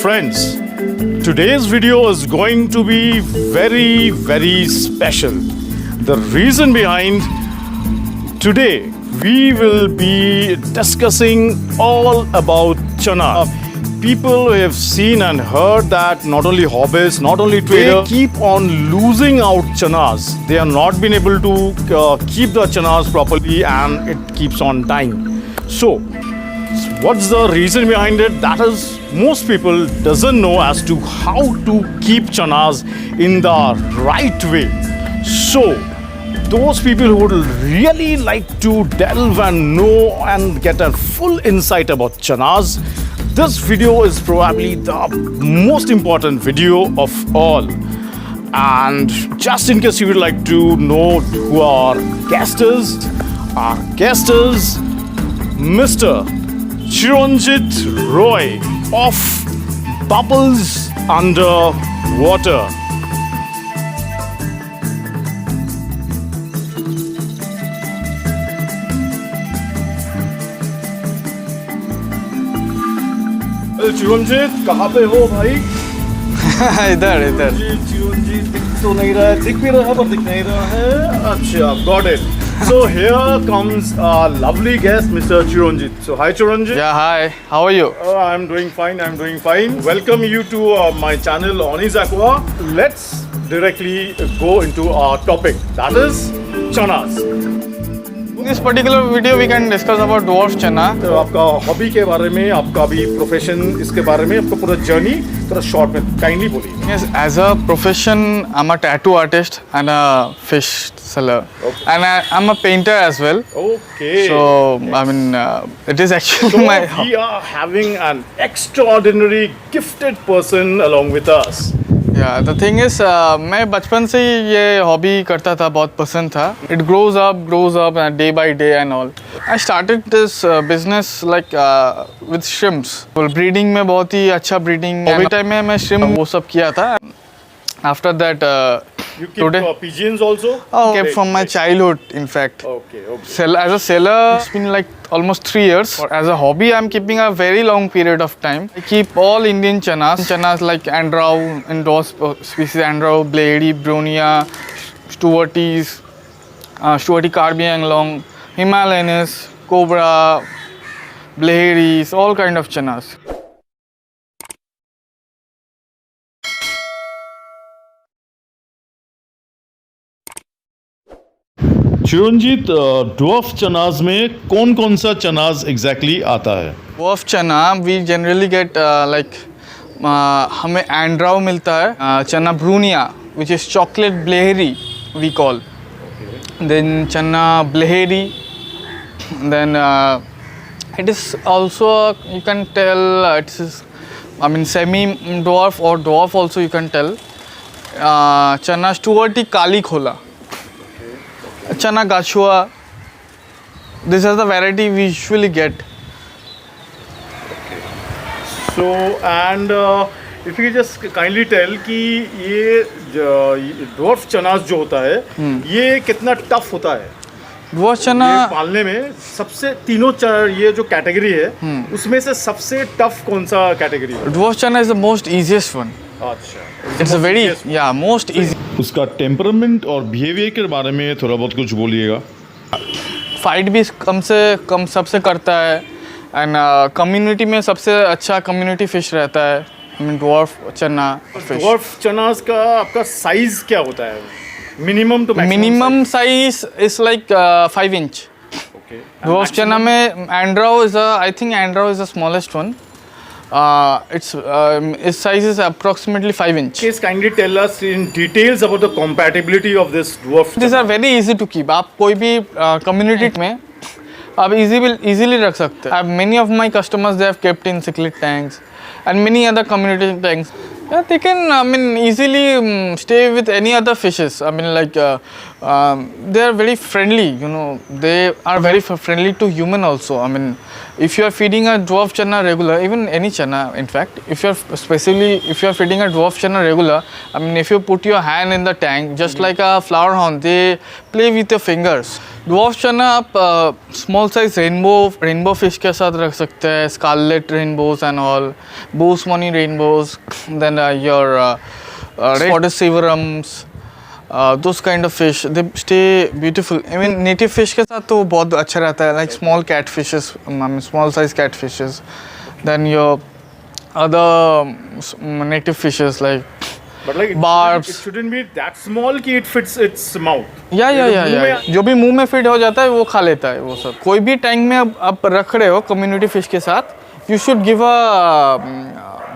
friends, today's video is going to be very special. The reason behind today we will be discussing all about channa. People who have seen and heard that not only hobbyists, not only traders, they keep on losing out channas. They are not been able to keep the channas properly and it keeps on dying. So, what's the reason behind it? That is, most people doesn't know as to how to keep channas in the right way. So, those people who would really like to delve and know and get a full insight about channas, this video is probably the most important video of all. And just in case you would like to know who our guest is Mr. Chiranjeet Roy of Bubbles Under Water. Chiranjit कहाँ पे हो भाई? इधर चिरंजीत दिख तो नहीं रहा है, दिख भी रहा है पर दिख नहीं रहा है. अच्छा, got it. So here comes our lovely guest, Mr. Chiranjeet. So hi Chiranjeet. Yeah, hi. How are you? I'm doing fine. Welcome you to my channel Aqua. Let's directly go into our topic. That is channas. In this particular video, we can discuss about dwarf channa. तो आपका hobby के बारे में, आपका भी profession, इसके बारे में, आपका पूरा जर्नी थोड़ा शॉर्ट में काइंडली बोलिए. Yes, as a profession, I'm a tattoo artist and a fish seller, and I'm a painter as well. Okay. So I mean, it is actually so my. We are having an extraordinary gifted person along with us. Yeah, the thing is, मैं बचपन से ही ये hobby करता था, बहुत पसंद था. It grows up day by day and all. I started this business like with shrimps. Breeding में बहुत ही अच्छा breeding. Every time में मैं shrimp वो सब किया था. After that, you keep pigeons also? Oh, kept from my childhood, in fact. Okay. As a seller, it's been like almost 3 years. As a hobby, I'm keeping a very long period of time. I keep all Indian channas like Andraw, and Dwarf species Andraw, Blady, Brunia, Stuarties, Stuarty Carbianglong, Himalayanus, Cobra, Blahiris, all kind of channas. Chiranjeet, dwarf channas में कौन सा चनाज exactly आता है? Dwarf channa, we generally get हमें Andraw मिलता है, Channa Brunia, which is chocolate Blaheri, we call. Then Channa Blaheri, then it is also, you can tell, it is, I mean, semi-dwarf or dwarf also you can tell. Channa Stuarty Kali Khola. Channa Gachua. This is the variety we usually get. So, and if you just kindly tell कि ये dwarf channas जो होता है, ये कितना tough होता है? Dwarf channa ये पालने में सबसे तीनों ये जो कैटेगरी है, उसमें से सबसे टफ कौन सा कैटेगरी है? Dwarf channa is the most easiest one. अच्छा. It's a very most easy. उसका टेम्परामेंट और बिहेवियर के बारे में थोड़ा बहुत कुछ बोलिएगा. फाइट भी कम से कम सबसे करता है एंड कम्युनिटी में सबसे अच्छा कम्युनिटी फिश रहता है. आई मीन ड्वार्फ चन्ना फिश. ड्वार्फ चनास का आपका साइज क्या होता है? मिनिमम तो minimum size is like 5 inch. Okay. Dwarf चन्ना में Andraw is I think Andraw is the smallest one. Its size is approximately 5 inch. Please kindly tell us in details about the compatibility of this dwarf. These are very easy to keep. आप कोई भी community में आप easily रख सकते हैं. Many of my customers, they have kept in cichlid tanks and many other community tanks. Yeah, they can easily stay with any other fishes. I mean like they are very friendly. They are very friendly to human also. I mean if you are feeding a dwarf channa regular, even any channa in fact, if you are feeding a dwarf channa regular, I mean if you put your hand in the tank just like a flower horn, they play with your fingers. Dwarf channa आप small size rainbow fish के साथ रख सकते हैं, scarlet rainbows and all, boosmoni rainbows, then your spotted silverums, those kind of fish, they stay beautiful. I mean native fish के साथ तो बहुत अच्छा रहता है, like small catfishes, I mean small size catfishes, then your other native fishes like But like barbs. it shouldn't be that small कि it fits its mouth. या जो भी मुंह में फिट हो जाता है वो खा लेता है वो सब. कोई भी टैंक में आप रख रहे हो कम्युनिटी फिश के साथ, you should give a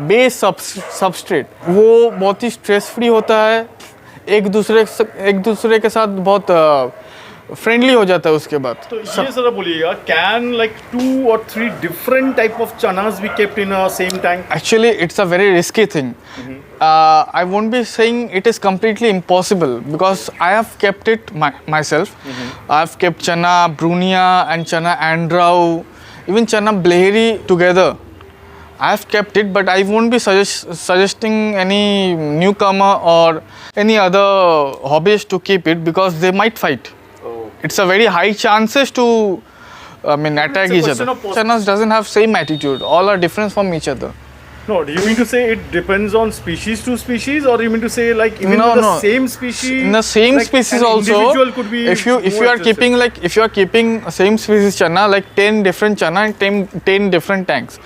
base substrate. वो बहुत ही स्ट्रेस फ्री होता है, एक दूसरे के साथ बहुत फ्रेंडली हो जाता है उसके बाद. तो ये जरा बोलिएगा, can like 2 or 3 different type of channas be kept in a same tank? Actually, it's a very risky thing. I won't be saying it is completely impossible because I have kept it myself. I have kept Channa Brunia and Channa Andraw, even Channa Blahery together. I have kept it, but I won't be suggesting any newcomer or any other hobbyist to keep it because they might fight. It's a very high chances to, I mean, attack each other. Channas doesn't have same attitude. All are different from each other. No, do you mean to say it depends on species to species, or you mean to say like even in the same species? In the same like species an also, individual could be if you are keeping like if you are keeping same species channa, like 10 different channa and 10 different tanks,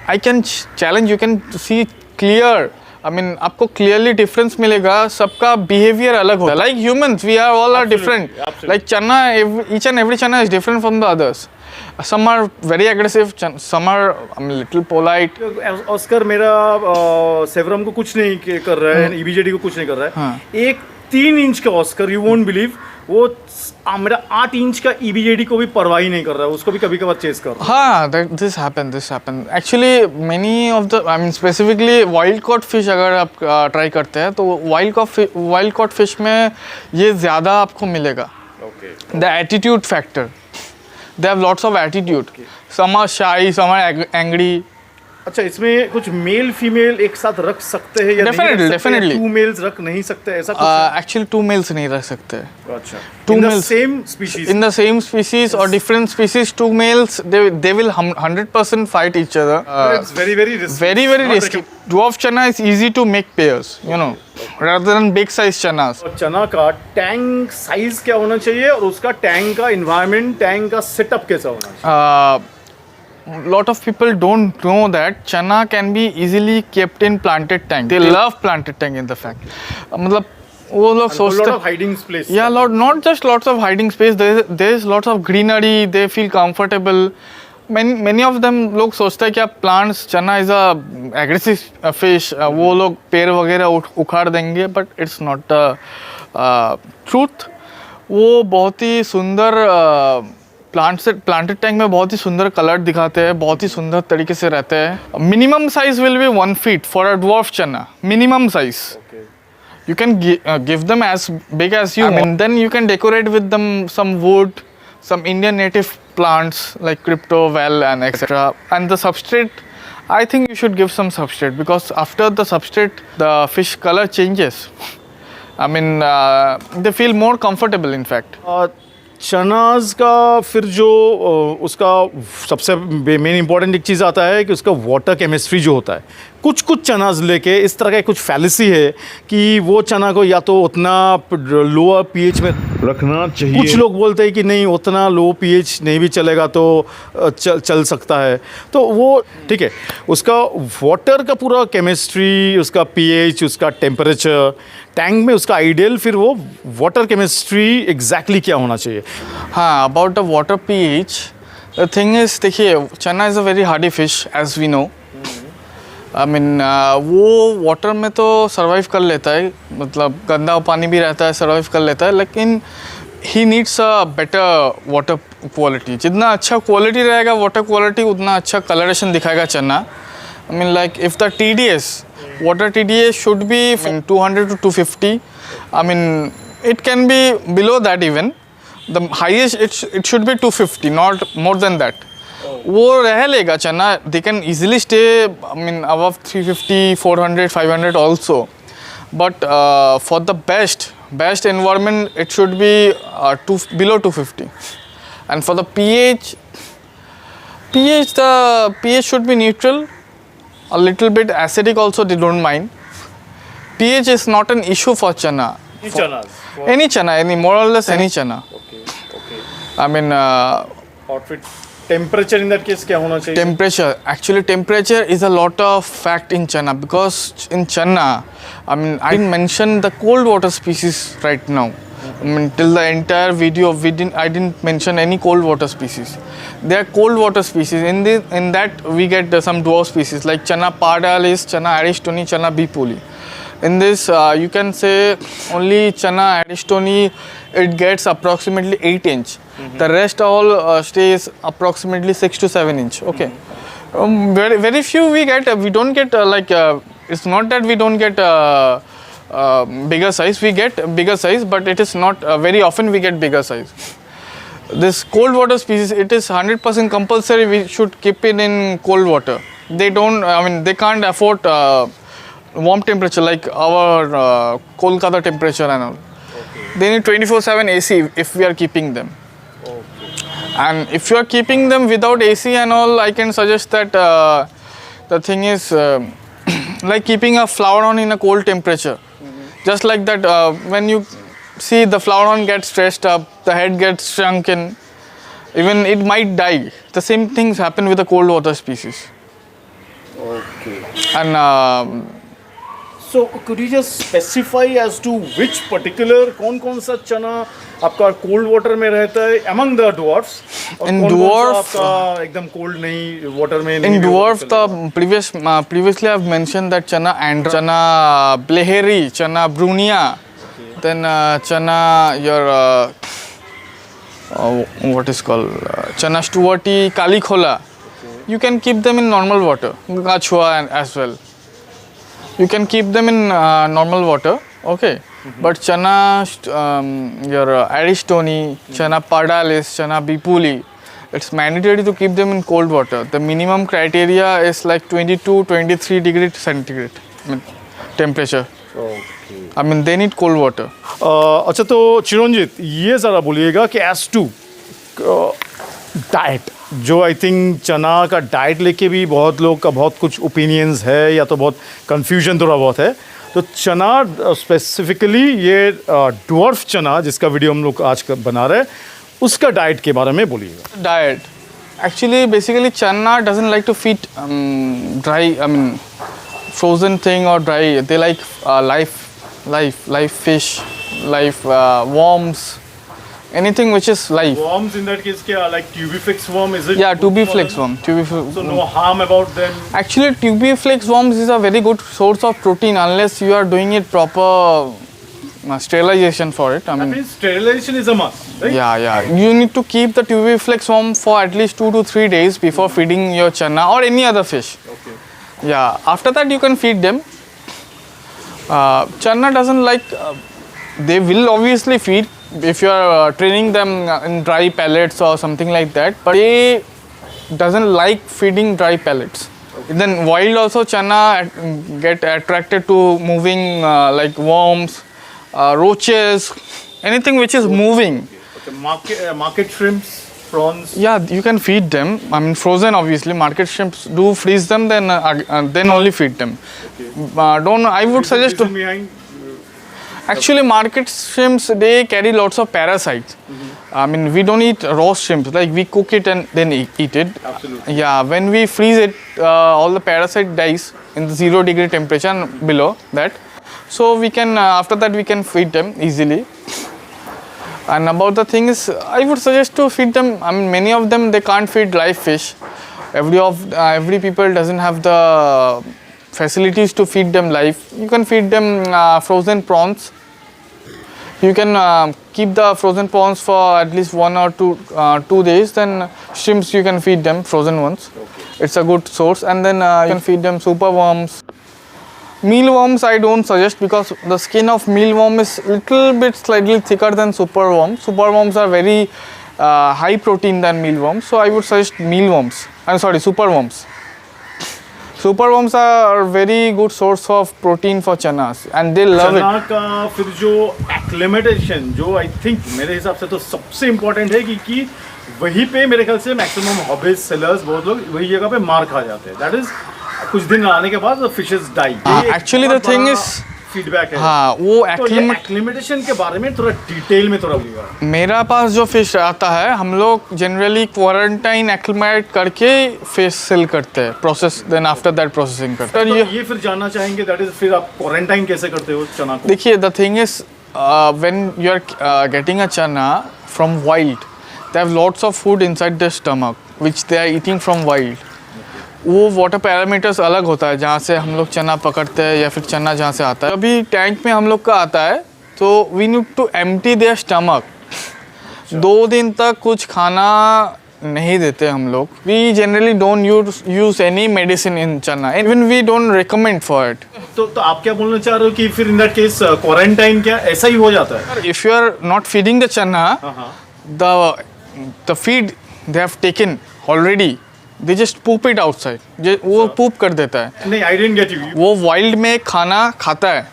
I can challenge, you can see clear. I mean, आपको clearly difference मिलेगा. सबका behavior अलग होता है. Like humans, we are all are different. Absolutely. Like channa, each and every channa is different from the others. Some are very aggressive, some are little polite. Oscar मेरा सेवरम को कुछ नहीं कर रहा है, ईबीजेडी को कुछ नहीं कर रहा है. एक 3 इंच का ऑस्कर, यू वोंट बिलीव, वो मेरा 8 इंच का ईबीजेडी को भी परवाह ही नहीं कर रहा है, उसको भी कभी कभार चेस कर रहा है. हाँ, this happen. Actually, many of the, I mean specifically wild caught fish अगर आप ट्राई करते हैं तो wild caught fish में ये ज़्यादा आपको मिलेगा. The attitude factor. They have lots of attitude. Some are shy, some are angry. अच्छा, इसमें कुछ मेल फीमेल एक साथ रख सकते हैं या definitely 2 मेल्स रख नहीं सकते, ऐसा कुछ? Actually 2 males नहीं रख सकते. अच्छा. 2 in males. the same species. In the same species or different species, 2 males they will 100% fight each other. It's very risky. Very risky. Dwarf channa is easy to make pairs, you know, rather than big size channas. चना का tank size क्या होना चाहिए और उसका tank का environment, tank का setup कैसा होना चाहिए? Lot of people don't know that channa can be easily kept in planted tank. They love planted tank in the fact. मतलब वो लोग सोचते हैं. Lot of hiding space. Yeah, not just lots of hiding space. There is lots of greenery. They feel comfortable. Many of them लोग सोचते हैं कि आप plants, channa is a aggressive fish. वो लोग पेड़ वगैरह उखाड़ देंगे, but it's not the truth. वो बहुत ही सुंदर प्लांटेड टैंक में बहुत ही सुंदर कलर दिखाते हैं, बहुत ही सुंदर तरीके से रहते हैं. Minimum size will be 1 feet for a dwarf channa. Minimum size. You can give them as big as you want. Then you can decorate with them some wood, some Indian native plants like crypto, well and etc. And the substrate, I think you should give some substrate because after the substrate, the fish color changes. I mean, they feel more comfortable in fact. चनाज का फिर जो उसका सबसे main important एक चीज़ आता है कि उसका वाटर केमिस्ट्री जो होता है. कुछ चनाज लेके इस तरह का कुछ फैलेसी है कि वो चना को या तो उतना लोअर पीएच में रखना चाहिए. कुछ लोग बोलते हैं कि नहीं, उतना लो पीएच नहीं भी चलेगा तो चल सकता है. तो वो ठीक है, उसका वाटर का पूरा केमिस्ट्री, उसका पीएच, उसका टेम्परेचर, टैंक में उसका आइडियल, फिर वो वाटर केमिस्ट्री एग्जैक्टली क्या होना चाहिए. हाँ, about the water pH, the thing is, देखिए Channa is a very hardy fish as we know. I mean वो वाटर में तो सर्वाइव कर लेता है, मतलब गंदा पानी भी रहता है, सर्वाइव कर लेता है, लेकिन he needs a better water quality. जितना अच्छा क्वालिटी रहेगा वाटर क्वालिटी, उतना अच्छा कलरेशन दिखाएगा चना. I mean, like if the TDS, water TDS should be from 200 to 250. I mean, it can be below that even. The highest it should be 250, not more than that. वो रह लेगा चना. They can easily stay, I mean, above 350, 400, 500 also. But for the best environment, it should be below 250. And for the pH, the pH should be neutral. A little bit acidic also, they don't mind. pH is not an issue for chana. Any chana, more or less any chana. Okay, okay. I mean, Outfit temperature in that case क्या होना चाहिए? Temperature. Actually, temperature is a lot of fact in chana, because in chana, I mean, I didn't mention the cold water species right now. I mean, till the entire video, I didn't mention any cold water species. They are cold water species. In that we get some dwarf species like Channa Ph Tds, Channa Aristoni, Channa Bipuli. In this, you can say only Channa Aristoni, it gets approximately 8 inch. The rest all stays approximately 6 to 7 inch. Okay. Very few we get. We don't get it's not that we don't get bigger size. We get bigger size, but it is not very often we get bigger size. This cold water species, it is 100% compulsory. We should keep it in cold water. They don't. I mean, they can't afford warm temperature like our Kolkata temperature and all. Okay. They need 24/7 AC if we are keeping them. Okay. And if you are keeping them without AC and all, I can suggest that the thing is like keeping a flower in a cold temperature. Just like that, when you see the flower gets stressed up, the head gets shrunken, even it might die. The same things happen with the cold water species. Okay. And so could you just specify as to which particular कौन सा चना आपका cold water में रहता है among the dwarfs? In dwarf, आपका एकदम cold नहीं water में in dwarf the previously I've mentioned that Channa Andraw, Channa Blehery, Channa Brunia, okay. Then Channa what is called Channa Stuarti, Kalikhola. Okay. You can keep them in normal water. Gachua as well. You can keep them in normal water, okay. But Channa, Aristoni, Channa Ph Tds, Channa Bipuli, it's mandatory to keep them in cold water. The minimum criteria is like 22-23 degree centigrade temperature. Okay. I mean, they need cold water. अच्छा तो चिरंजीत ये ज़रा बोलिएगा कि as to diet, जो I think चना का diet लेके भी बहुत लोग का बहुत कुछ ओपिनियंस है या तो बहुत कंफ्यूजन थोड़ा बहुत है. तो चना स्पेसिफिकली ये ड्वार्फ चना जिसका वीडियो हम लोग आज बना रहे हैं उसका डाइट के बारे में बोलिएगा. Diet actually basically Channa doesn't like to feed dry, I mean frozen thing or dry. They like live fish, live worms, anything which is live. Worms in that case, kya, like tubiflex worm, is it? Yeah, tubiflex worm. So no harm about them? Actually, tubiflex worms is a very good source of protein unless you are doing it proper sterilization for it. I mean, sterilization is a must, right? Yeah. You need to keep the tubiflex worm for at least 2 to 3 days before feeding your channa or any other fish. Okay. Yeah, after that you can feed them. Channa doesn't like, they will obviously feed if you are training them in dry pellets or something like that, but they doesn't like feeding dry pellets. Okay. Then wild also channa get attracted to moving like worms, roaches, anything which is moving. Okay. Market shrimps, prawns. Yeah, you can feed them. I mean, frozen obviously. Market shrimps do freeze them, then only feed them. Okay. I would suggest to. Behind? Actually, market shrimps, they carry lots of parasites. Mm-hmm. I mean, we don't eat raw shrimps. Like we cook it and then eat it. Absolutely. Yeah, when we freeze it, all the parasite dies in the 0 degree temperature and below that. So we can after that we can feed them easily. And about the thing is, I would suggest to feed them. I mean, many of them they can't feed live fish. Every people doesn't have the facilities to feed them live. You can feed them frozen prawns. You can keep the frozen prawns for at least 1 or 2 days. Then shrimps you can feed them frozen ones. Okay. It's a good source. And then you can feed them super worms. Mealworms I don't suggest because the skin of mealworm is little bit slightly thicker than superworm. Superworms are very high protein than mealworms, so I would suggest mealworms. I'm sorry, superworms. Superworms are a very good source of protein for channas and they love चना it. का फिर जो एक्लेमेटेशन जो I think मेरे हिसाब से तो सबसे इम्पोर्टेंट है कि वहीं पे मेरे ख्याल से मैक्सिमम हॉबीज सेलर्स बहुत लोग वही जगह पे मार खा जाते हैं. दैट इज कुछ दिन आने के बाद fishes die. Actually the thing is feedback है. हाँ वो तो ये एक्लिमेटेशन के बारे में थोड़ा डिटेल में थोड़ा बोलिएगा. मेरा पास जो फिश आता है हम लोग जनरली क्वारंटाइन एक्लिमेट करके फिश सेल करते हैं process then after that processing करते हैं. तो ये फिर जानना चाहेंगे दैट इज फिर आप क्वारंटाइन कैसे करते हो चना को? देखिए the thing is when you are getting a channa from wild they have lots of food inside the stomach which they are eating from wild. वो वाटर पैरामीटर्स अलग होता है जहाँ से हम लोग चना पकड़ते हैं या फिर चना जहाँ से आता है. अभी टैंक में हम लोग का आता है तो we need to empty their stomach. 2 दिन तक कुछ खाना नहीं देते हम लोग. We generally don't use any medicine in channa, even we don't recommend for it. तो आप क्या बोलना चाह रहे हो कि फिर इन दैट केस क्वारंटाइन क्या ऐसा ही हो जाता है? If you are not feeding the channa, the feed they have taken already, they just poop it outside. वो poop कर देता है. नहीं, I didn't get you. वो वाइल्ड में खाना खाता है.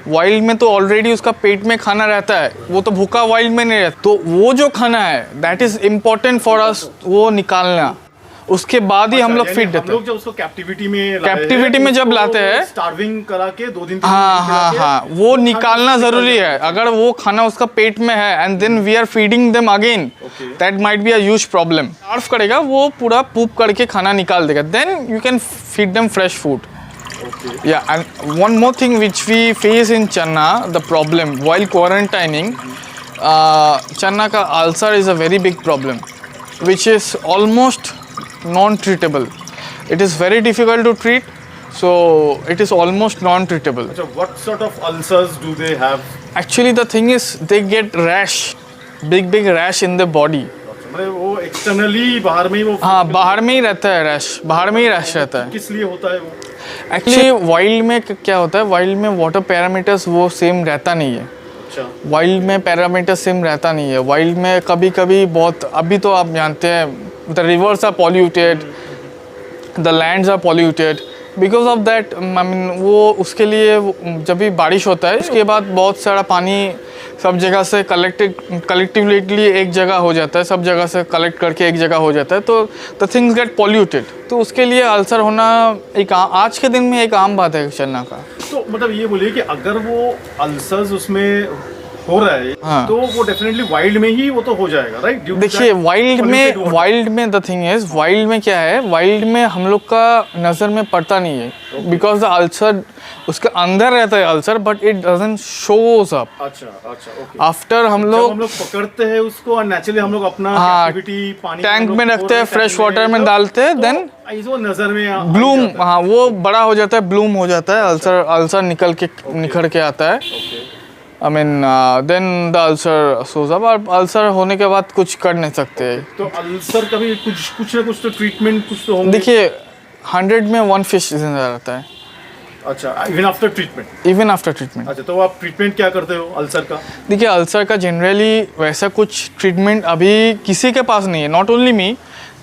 वाइल्ड में तो ऑलरेडी उसका पेट में खाना रहता है, वो तो भूखा वाइल्ड में नहीं रहता. तो वो जो खाना है that is important for us वो निकालना. उसके बाद ही हम लोग फीड देते हैं. हम लोग जब उसको कैप्टिविटी में जब लाते हैं स्टार्विंग करा के 2 दिन हाँ वो निकालना जरूरी है. अगर वो खाना उसका पेट में है and then we are feeding them again, that might be a huge problem. Starve करेगा वो पूरा पूप करके खाना निकाल देगा, then you can feed them fresh food. Yeah, and one more thing which we face in Channa, the problem while quarantining, Channa ka ulcer is a very big problem, which is almost non-treatable. It is very difficult to treat, so it is almost non-treatable. So what sort of ulcers do they have? Actually the thing is they get rash, big rash in the body. मतलब वो externally बाहर में ही वो हाँ बाहर में ही रहता है रैश, बाहर में ही रैश रहता है. किस लिए होता है वो? एक्चुअली वाइल्ड में क्या होता है, वाइल्ड में वाटर पैरामीटर्स वो सेम रहता नहीं है. वाइल्ड में पैरामीटर सेम रहता नहीं है. वाइल्ड में कभी कभी बहुत, अभी तो आप जानते हैं the rivers are polluted, the lands are polluted. Because of that I mean वो उसके लिए जब भी बारिश होता है उसके बाद बहुत सारा पानी सब जगह से कलेक्टिवली एक जगह हो जाता है, सब जगह से कलेक्ट करके एक जगह हो जाता है, तो द थिंग्स गेट पॉल्यूटेड. तो उसके लिए अल्सर होना एक आज के दिन में एक आम बात है चन्ना का. तो मतलब ये बोलिए कि अगर वो अल्सर्स उसमें हो रहा है हाँ. तो वो डेफिनेटली वाइल्ड में ही वो तो हो जाएगा, राइट? देखिए वाइल्ड में द थिंग इज, वाइल्ड में क्या है, वाइल्ड में हम लोग का नज़र में पड़ता नहीं है बिकॉज द अल्सर उसके अंदर रहता है ulcer, but it doesn't shows up. अच्छा ओके. आफ्टर हम लोग पकड़ते हैं उसको और नेचुरली हम लोग अपना पानी टैंक में रखते हैं, फ्रेश वाटर में डालते हैं, देन वो नजर में ब्लूम, हाँ वो बड़ा हो जाता है, ब्लूम हो जाता है, अल्सर निखर के आता है. I mean, then the ulcer shows up. और अल्सर होने के बाद कुछ कर नहीं सकते. तो अल्सर का भी कुछ ना कुछ तो ट्रीटमेंट कुछ तो होंगे. देखिए 100 में 1 फिश जिंदा रहता है. अच्छा, even after treatment? Even after treatment. अच्छा, तो आप ट्रीटमेंट क्या करते हो अल्सर का? देखिए अल्सर का जनरली वैसा कुछ ट्रीटमेंट अभी किसी के पास नहीं है, नॉट ओनली मी,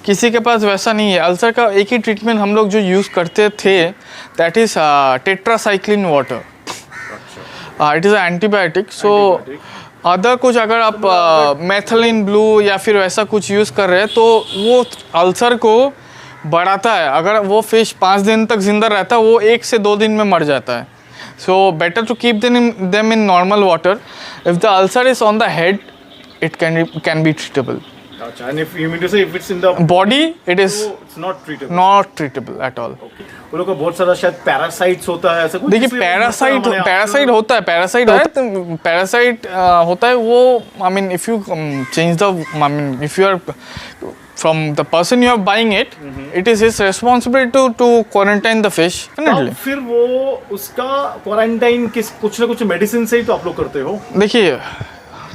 किसी के पास वैसा नहीं है. अल्सर का एक ही ट्रीटमेंट हम लोग जो यूज़ करते थे that is tetracycline water. It is antibiotic. So other कुछ अगर आप मेथिलीन ब्लू या फिर वैसा कुछ यूज़ कर रहे हैं तो वो अल्सर को बढ़ाता है. अगर वो फिश 5 दिन तक जिंदा रहता है वो 1 से 2 दिन में मर जाता है. So better to keep them in normal water. If the ulcer is on the head it can be treatable. And if you mean to say if it's in the body, it is it's not treatable. Not treatable at all. Okay. वो लोग का बहुत सारा शायद parasites होता है ऐसा कुछ. देखिए पैरासाइट होता है, पैरासाइट होता है वो. I mean if you change the, I mean if you are from the person you are buying it, it is his responsibility to quarantine the fish. फिर वो उसका क्वारंटाइन कुछ ना कुछ मेडिसिन से ही तो आप लोग करते हो. देखिए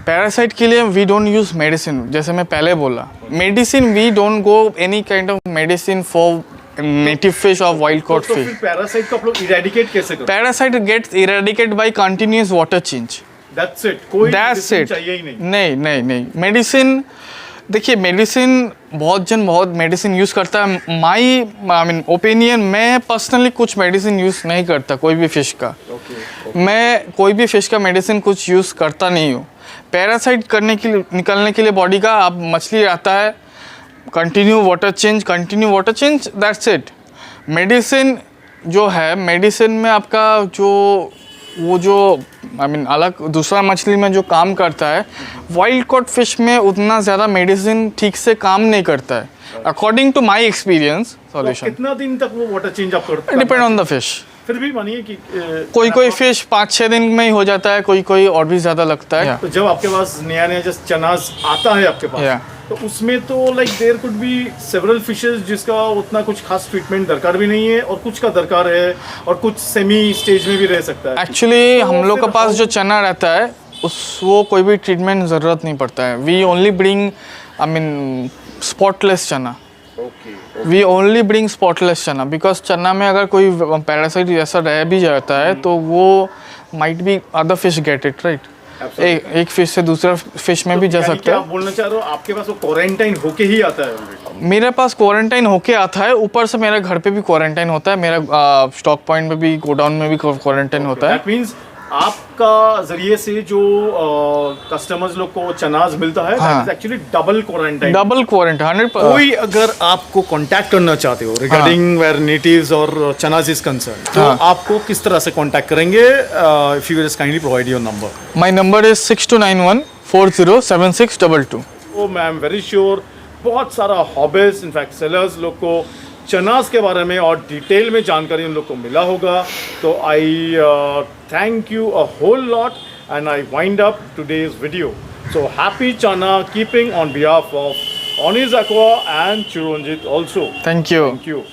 पैरासाइट के लिए वी डोंट यूज मेडिसिन. जैसे मैं पहले बोला, medicine we don't go any kind of medicine for native fish और वाइल्ड कॉट फिश. पैरासाइट को आप लोग इरेडिकेट कैसे करते? Parasite gets eradicate by continuous water change. That's it. कोई मेडिसिन चाहिए ही नहीं. नहीं. मेडिसिन देखिए मेडिसिन बहुत मेडिसिन यूज़ करता है। आई मीन ओपिनियन, मैं पर्सनली कुछ मेडिसिन यूज़ नहीं करता कोई भी फिश का। मैं कोई भी फिश का मेडिसिन कुछ यूज़ करता नहीं हूँ। पैरासाइट करने के लिए, निकलने के लिए बॉडी का, आप मछली आता है, continue water change, that's it. Medicine जो है, मेडिसिन में आपका जो अलग दूसरा मछली में जो काम करता है, वाइल्ड कॉट फिश में उतना ज़्यादा मेडिसिन ठीक से काम नहीं करता है, according to my experience solution. कितना दिन तक वो वाटर चेंज आप करते हैं? Depend on the fish. फिर भी मानिए कि कोई फिश 5-6 दिन में ही हो जाता है, कोई और भी ज़्यादा लगता है। तो जब आपके पास नया जस्ट चनास आता है आपके पास, तो उसमें तो like there could be several fishes जिसका उतना कुछ खास ट्रीटमेंट दरकार भी नहीं है, और कुछ का दरकार है, और कुछ सेमी स्टेज में भी रह सकता है। एक्चुअली हम लोग के पास जो चना रहता है वो कोई भी ट्रीटमेंट ज़रूरत नहीं पड़ता है। वी ओनली ब्रिंग स्पॉटलेस चना। वी ओनली ब्रिंग स्पॉटलेस चना, बिकॉज चना में अगर कोई पैरासाइट जैसा रह भी जाता है तो वो might be other fish get it, right. एक फिश से दूसरा फिश में भी जा सकता है। आप बोलना चाह रहे हो आपके पास वो क्वारंटाइन होके ही आता है? मेरे पास क्वारंटाइन होके आता है, ऊपर से मेरे घर पे भी क्वारंटाइन होता है, मेरा स्टॉक पॉइंट में भी, गोडाउन में भी क्वारंटाइन होता है। दैट मींस आपका जरिए से जो कस्टमर्स लोग को चनाज मिलता है, that is actually double quarantine 100%। कोई अगर आपको कांटेक्ट करना चाहते हो रिगार्डिंग वेयर नेटिव्स और चनाज इज कंसर्न, तो आपको किस तरह से कांटेक्ट करेंगे? If you just kindly provide your number. My number is 6291407622। ओ मैं एम वेरी श्योर बहुत सारा हॉबीज, इनफैक्ट सेलर्स लोग को चनास के बारे में और डिटेल में जानकारी उन लोग को मिला होगा। तो I thank you a whole lot and I wind up today's video. So happy channa keeping on behalf of Onis Aqua and Chiranjeet also. Thank you. Thank you.